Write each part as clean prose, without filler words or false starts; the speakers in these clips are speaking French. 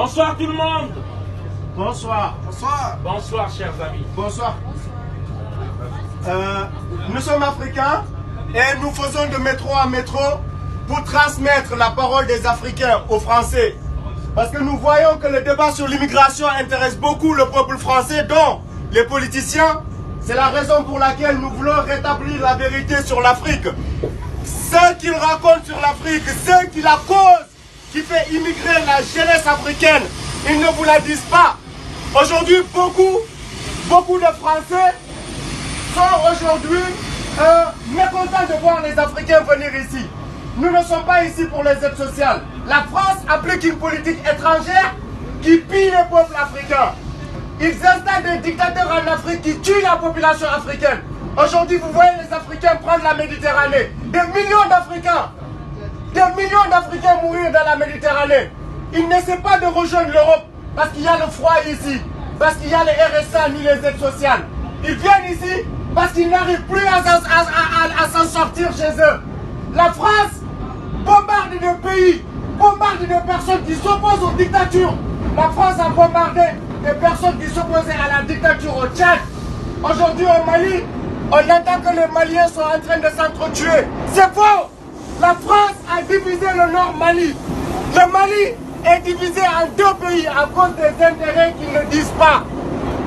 Bonsoir tout le monde. Bonsoir. Bonsoir. Bonsoir chers amis. Bonsoir. Nous sommes africains et nous faisons de métro en métro pour transmettre la parole des Africains aux Français. Parce que nous voyons que le débat sur l'immigration intéresse beaucoup le peuple français, dont les politiciens. C'est la raison pour laquelle nous voulons rétablir la vérité sur l'Afrique. Ce qu'ils racontent sur l'Afrique, ce qui la cause, qui fait immigrer la jeunesse africaine, ils ne vous la disent pas. Aujourd'hui, beaucoup de Français sont aujourd'hui mécontents de voir les Africains venir ici. Nous ne sommes pas ici pour les aides sociales. La France applique une politique étrangère qui pille les peuples africains. Ils installent des dictateurs en Afrique qui tuent la population africaine. Aujourd'hui, vous voyez les Africains prendre la Méditerranée. Des millions d'Africains mourir dans la Méditerranée. Ils n'essaient pas de rejoindre l'Europe parce qu'il y a le froid ici, parce qu'il y a les RSA ni les aides sociales. Ils viennent ici parce qu'ils n'arrivent plus à s'en sortir chez eux. La France bombarde des pays, bombarde des personnes qui s'opposent aux dictatures. La France a bombardé des personnes qui s'opposaient à la dictature au Tchad. Aujourd'hui au Mali, on entend que les Maliens sont en train de s'entretuer. C'est faux! La France a divisé le Nord Mali. Le Mali est divisé en deux pays à cause des intérêts qu'ils ne disent pas.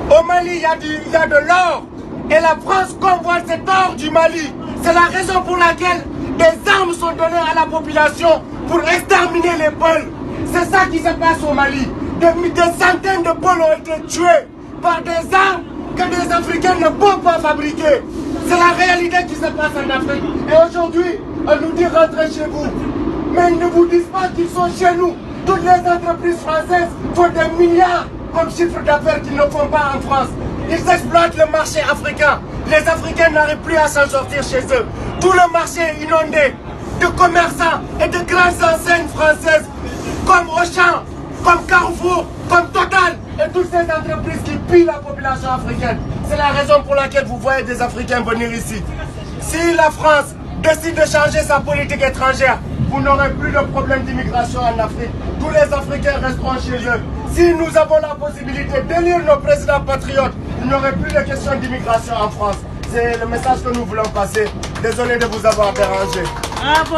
Au Mali, il y a de l'or. Et la France convoite cet or du Mali. C'est la raison pour laquelle des armes sont données à la population pour exterminer les Peuls. C'est ça qui se passe au Mali. Des centaines de Peuls ont été tués par des armes que des Africains ne peuvent pas fabriquer. C'est la réalité qui se passe en Afrique. Et aujourd'hui, on nous dit rentrez chez vous. Mais ils ne vous disent pas qu'ils sont chez nous. Toutes les entreprises françaises font des milliards comme chiffre d'affaires qu'ils ne font pas en France. Ils exploitent le marché africain. Les Africains n'arrivent plus à s'en sortir chez eux. Tout le marché est inondé de commerçants et de grandes enseignes françaises comme Auchan, comme Carrefour, comme Total et toutes ces entreprises qui pillent la population africaine. C'est la raison pour laquelle vous voyez des Africains venir ici. Si la France décide de changer sa politique étrangère, vous n'aurez plus de problème d'immigration en Afrique. Tous les Africains resteront chez eux. Si nous avons la possibilité d'élire nos présidents patriotes, il n'y aurait plus de question d'immigration en France. C'est le message que nous voulons passer. Désolé de vous avoir dérangé. Bravo.